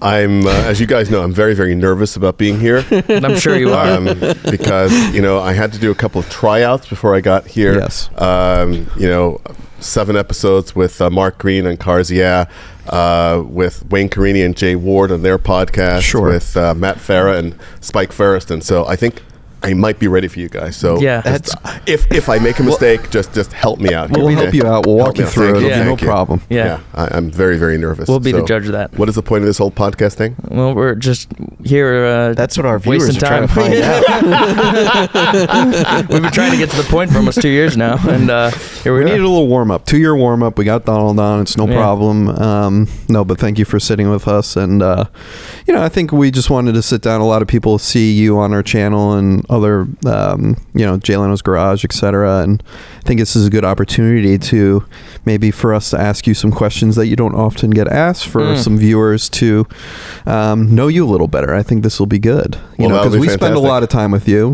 I'm, as you guys know, I'm very, very nervous about being here. I'm sure you are. Because, I had to do a couple of tryouts before I got here. Yes. 7 episodes with Mark Green and Cars Yeah, with Wayne Carini and Jay Ward on their podcast, Sure. with Matt Farah and Spike Ferris. And so I think I might be ready for you guys. So if I make a mistake, just help me out. We'll help you out. We'll walk you through it. Yeah. No problem. Yeah. I'm very, very nervous. We'll be the judge of that. What is the point of this whole podcast thing? Well, we're just here. That's what our viewers wasting are trying time. to find out. We've been trying to get to the point for almost 2 years now, and here we needed are. a little warm up. 2-year warm up. We got Donald on. It's no problem. But thank you for sitting with us. And I think we just wanted to sit down. A lot of people see you on our channel and other. Jay Leno's Garage, etc. And I think this is a good opportunity to maybe for us to ask you some questions that you don't often get asked, for some viewers to know you a little better. I think this will be good. Because we spend a lot of time with you.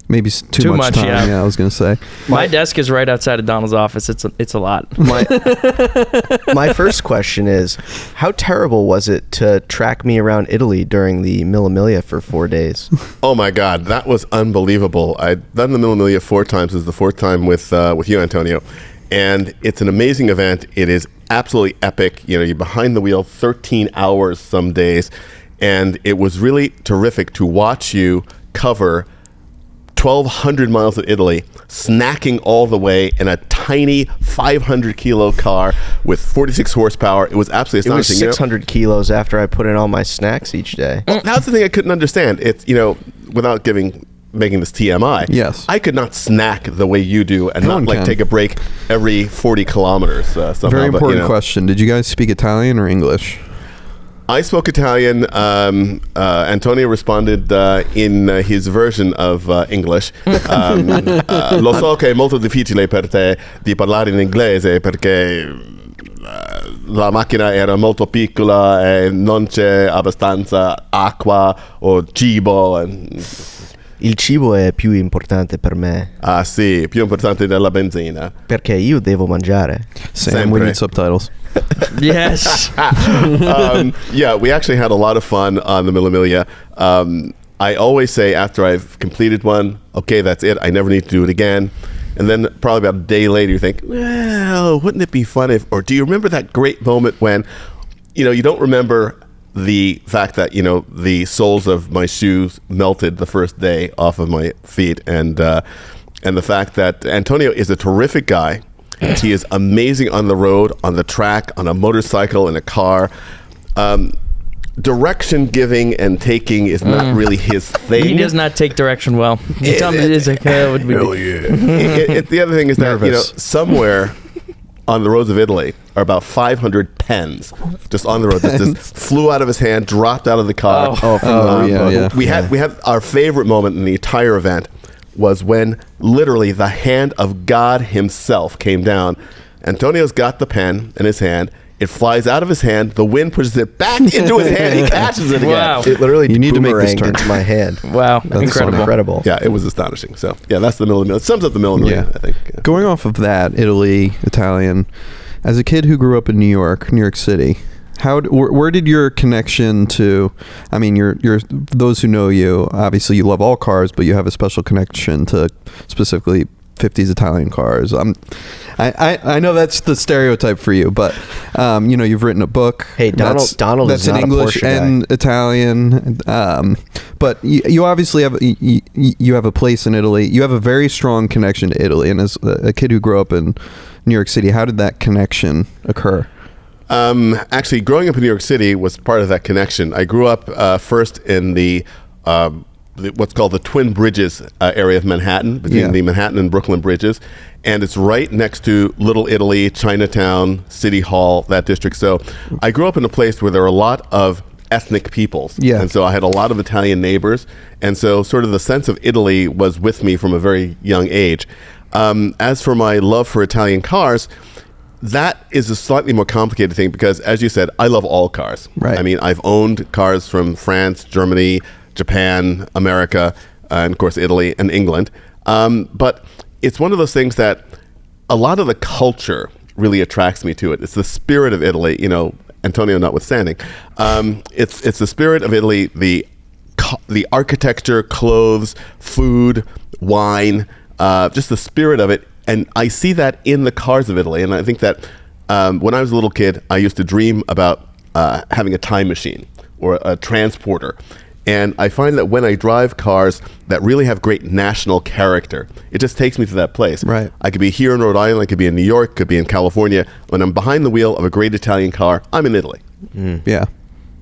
Maybe too much time. Yeah, I was going to say. My desk is right outside of Donald's office. It's a lot. My first question is, how terrible was it to track me around Italy during the Mille Miglia for 4 days? Oh my God, that was unbelievable. I've done the Mille Miglia 4 times. This is the 4th time with you, Antonio. And it's an amazing event. It is absolutely epic. You're behind the wheel 13 hours some days. And it was really terrific to watch you cover 1,200 miles of Italy, snacking all the way in a tiny 500-kilo car with 46 horsepower. It was absolutely astonishing. It was 600 kilos after I put in all my snacks each day. That's the thing I couldn't understand. It's, without making this TMI. Yes. I could not snack the way you do and not take a break every 40 kilometers somehow. Very important question. Did you guys speak Italian or English? I spoke Italian. Antonio responded in his version of English. Lo so che è molto difficile per te di parlare in inglese perché la macchina era molto piccola e non c'è abbastanza acqua o cibo. Il cibo è più importante per me. Ah sì, più importante della benzina. Perché io devo mangiare. Sam, we need subtitles. Yes. We actually had a lot of fun on the Mille Miglia. I always say after I've completed one, okay, that's it. I never need to do it again. And then probably about a day later, you think, well, wouldn't it be fun if, or do you remember that great moment when, you don't remember the fact that, the soles of my shoes melted the first day off of my feet. And the fact that Antonio is a terrific guy. He is amazing on the road, on the track, on a motorcycle, in a car. Direction giving and taking is not really his thing. He does not take direction well. You tell me it is like, would be the other thing is that, somewhere on the roads of Italy are about 500 pens just on the road that just flew out of his hand, dropped out of the car. We had our favorite moment in the entire event was when literally the hand of God himself came down. Antonio's got the pen in his hand. It flies out of his hand. The wind pushes it back into his hand. He catches it again. Wow. It literally You need to make this boomeranged turn. into my hand. Wow. That's incredible. Yeah, it was astonishing. So, that's the Mille Miglia. It sums up the Mille Miglia, I think. Yeah. Going off of that, Italy, Italian, as a kid who grew up in New York City, where did your connection to, I mean, you're those who know you, obviously you love all cars, but you have a special connection to specifically 50s Italian cars. I know that's the stereotype for you, but you've written a book. Hey, Donald that's is in not English a Porsche guy. and Italian. But you obviously have you have a place in Italy. You have a very strong connection to Italy, and as a kid who grew up in New York City, how did that connection occur? Actually, growing up in New York City was part of that connection. I grew up first in the what's called the Twin Bridges area of Manhattan, between the Manhattan and Brooklyn bridges. And it's right next to Little Italy, Chinatown, City Hall, that district. So I grew up in a place where there are a lot of ethnic peoples. Yeah. And so I had a lot of Italian neighbors. And so sort of the sense of Italy was with me from a very young age. As for my love for Italian cars, that is a slightly more complicated thing because, as you said, I love all cars. Right. I mean, I've owned cars from France, Germany, Japan, America, and of course Italy and England. But it's one of those things that a lot of the culture really attracts me to it. It's the spirit of Italy, Antonio notwithstanding. It's the spirit of Italy, the architecture, clothes, food, wine, just the spirit of it. And I see that in the cars of Italy. And I think that when I was a little kid, I used to dream about having a time machine or a transporter. And I find that when I drive cars that really have great national character, it just takes me to that place. Right. I could be here in Rhode Island, I could be in New York, could be in California. When I'm behind the wheel of a great Italian car, I'm in Italy. Yeah,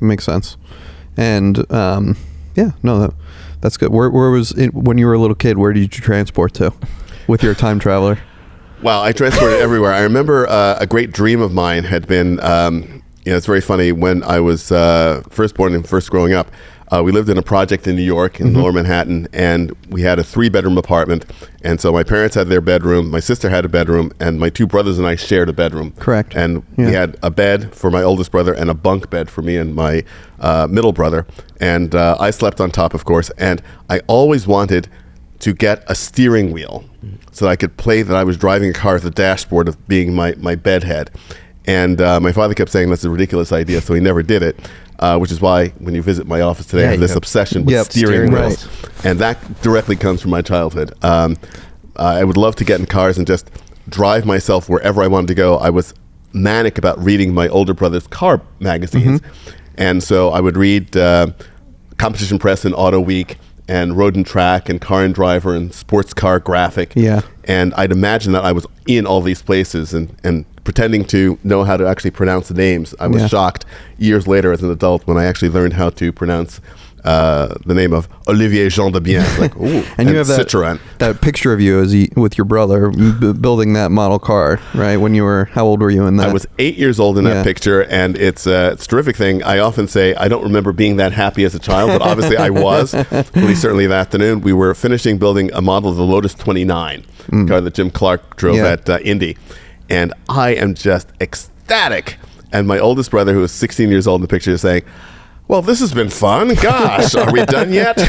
makes sense. And that's good. Where was it when you were a little kid? Where did you transport to with your time traveler? Wow, I transported everywhere. I remember a great dream of mine had been, it's very funny, when I was first born and first growing up, we lived in a project in New York, in Lower Manhattan, and we had a 3-bedroom apartment. And so my parents had their bedroom, my sister had a bedroom, and my 2 brothers and I shared a bedroom. Correct. And we had a bed for my oldest brother and a bunk bed for me and my middle brother. And I slept on top, of course. And I always wanted to get a steering wheel so that I could play that I was driving a car with the dashboard of being my bed head. And my father kept saying that's a ridiculous idea, so he never did it. Which is why when you visit my office today, I have this obsession with steering wheels. Right. And that directly comes from my childhood. I would love to get in cars and just drive myself wherever I wanted to go. I was manic about reading my older brother's car magazines. And so I would read Competition Press and Auto Week and Road and Track and Car and Driver and Sports Car Graphic. Yeah. And I'd imagine that I was in all these places and pretending to know how to actually pronounce the names. I was shocked years later as an adult when I actually learned how to pronounce the name of Olivier Jean de Bien. Like, ooh, and you have Citroën. that picture of you with your brother building that model car, right? When you were, how old were you in that? I was 8 years old in that picture, and it's a terrific thing. I often say I don't remember being that happy as a child, but obviously I was. At least certainly that afternoon. We were finishing building a model of the Lotus 29, car that Jim Clark drove at Indy. And I am just ecstatic. And my oldest brother, who was 16 years old in the picture, is saying, well, this has been fun. Gosh, are we done yet?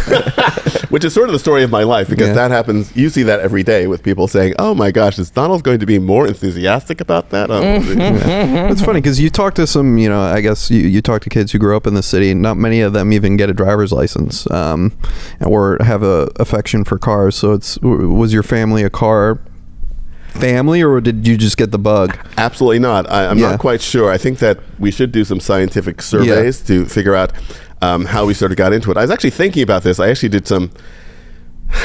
Which is sort of the story of my life, because that happens. You see that every day with people saying, oh my gosh, is Donald going to be more enthusiastic about that? It's funny because you talk to some, I guess you talk to kids who grew up in the city. Not many of them even get a driver's license or have a affection for cars. So was your family a car family, or did you just get the bug? Absolutely not. I'm not quite sure. I think that we should do some scientific surveys to figure out how we sort of got into it. I was actually thinking about this. I actually did some,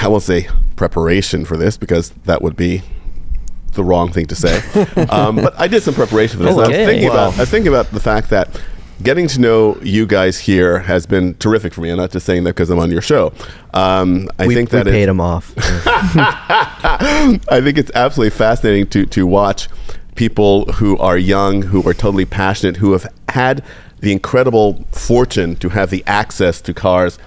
I won't say preparation for this because that would be the wrong thing to say. But I did some preparation for this. Okay. I was thinking about the fact that getting to know you guys here has been terrific for me. I'm not just saying that because I'm on your show. We paid him off. I think it's absolutely fascinating to watch people who are young, who are totally passionate, who have had the incredible fortune to have the access to cars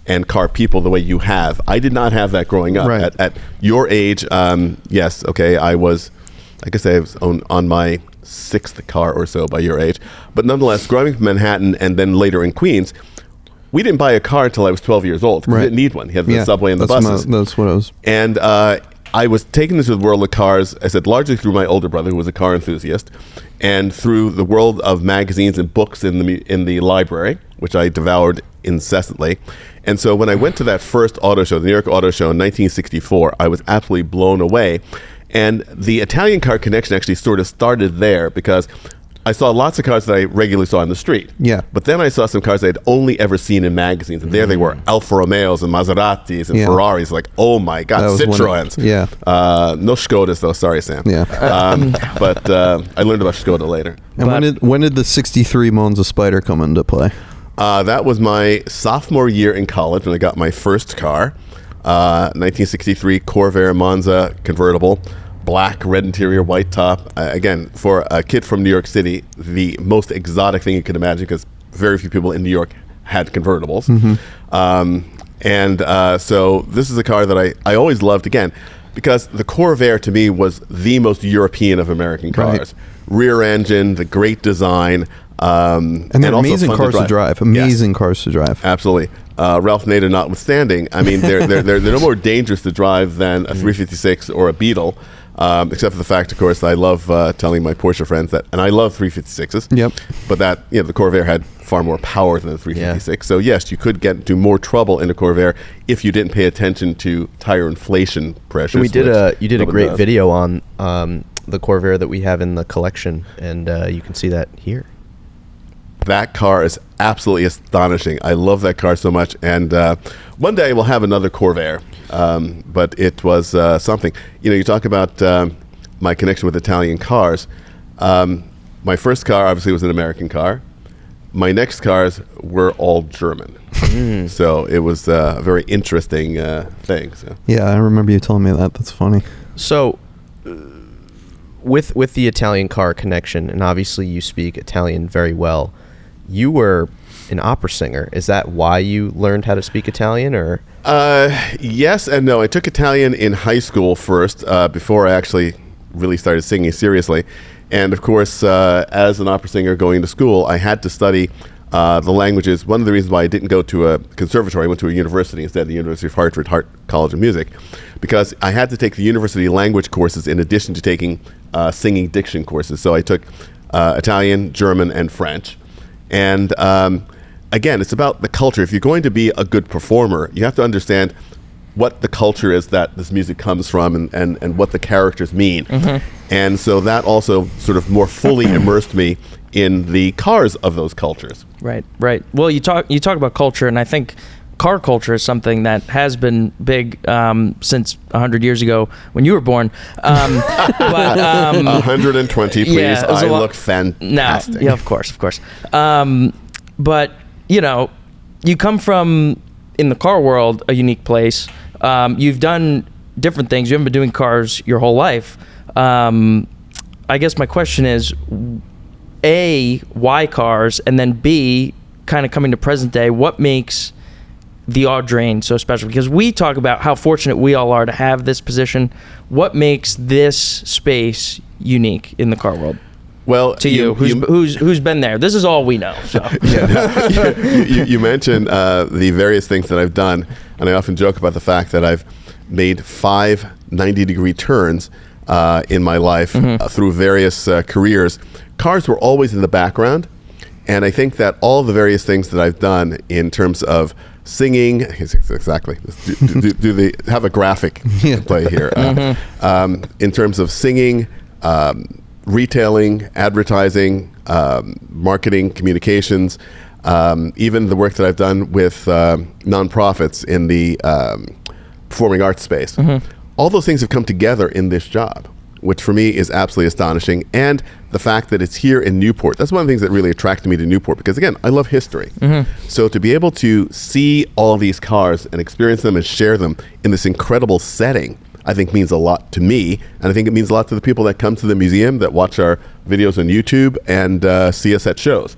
and car people the way you have. I did not have that growing up. Right. At your age, yes, okay, I was on my 6th car or so by your age. But nonetheless, growing up in Manhattan and then later in Queens, we didn't buy a car until I was 12 years old. We didn't need one. You had the subway and the buses. That's what I was. And I was taken into the world of cars, I said, largely through my older brother, who was a car enthusiast, and through the world of magazines and books in the library, which I devoured incessantly. And so when I went to that first auto show, the New York Auto Show in 1964, I was absolutely blown away. And the Italian car connection actually sort of started there because I saw lots of cars that I regularly saw on the street. Yeah. But then I saw some cars I'd only ever seen in magazines. And there they were, Alfa Romeos and Maseratis and Ferraris. Like, oh my God, Citroens. No Skodas though. Sorry, Sam. Yeah. But I learned about Skoda later. And when did the 63 Monza Spider come into play? That was my sophomore year in college when I got my first car. 1963 Corvair Monza convertible, black, red interior, white top. Again, for a kid from New York City, the most exotic thing you could imagine because very few people in New York had convertibles. So this is a car that I always loved, again, because the Corvair to me was the most European of American cars. Right. Rear engine, the great design. And they're amazing cars to drive. Amazing cars to drive. Absolutely. Ralph Nader notwithstanding, I mean, they're no more dangerous to drive than a 356 or a Beetle. Except for the fact, of course, I love telling my Porsche friends that, and I love 356s. Yep. But that, the Corvair had far more power than the 356. So yes, you could get into more trouble in a Corvair if you didn't pay attention to tire inflation pressures. You did a great video on the Corvair that we have in the collection, and you can see that here. That car is absolutely astonishing. I love that car so much. And one day we'll have another Corvair. But it was something. You talk about my connection with Italian cars. My first car obviously was an American car. My next cars were all German. So it was a very interesting thing. So. Yeah, I remember you telling me that. That's funny. So with the Italian car connection, and obviously you speak Italian very well, you were an opera singer. Is that why you learned how to speak Italian, or? Yes and no. I took Italian in high school first, before I actually really started singing seriously. And of course, as an opera singer going to school, I had to study the languages. One of the reasons why I didn't go to a conservatory, I went to a university instead, the University of Hartford, Hart College of Music, because I had to take the university language courses in addition to taking singing diction courses. So I took Italian, German, and French. And again, it's about the culture. If you're going to be a good performer, you have to understand what the culture is that this music comes from and what the characters mean. And so that also sort of more fully immersed me in the cars of those cultures. Right. Well, you talk about culture, and I think car culture is something that has been big since 100 years ago when you were born. But 120, please. Yeah, I look fantastic. No, yeah, of course. But you come from, in the car world, a unique place. You've done different things. You haven't been doing cars your whole life. I guess my question is, A, why cars? And then B, kind of coming to present day, what makes the Audrain so special? Because we talk about how fortunate we all are to have this position. What makes this space unique in the car world? Well, to you, who's been there? This is all we know. So. You mentioned the various things that I've done, and I often joke about the fact that I've made 5 90-degree turns in my life through various careers. Cars were always in the background, and I think that all the various things that I've done in terms of singing, exactly, have a graphic play here. In terms of singing, retailing, advertising, marketing, communications, even the work that I've done with nonprofits in the performing arts space. All those things have come together in this job, which for me is absolutely astonishing. And the fact that it's here in Newport, that's one of the things that really attracted me to Newport, because again, I love history. So to be able to see all these cars and experience them and share them in this incredible setting, I think means a lot to me, and I think it means a lot to the people that come to the museum, that watch our videos on YouTube and see us at shows.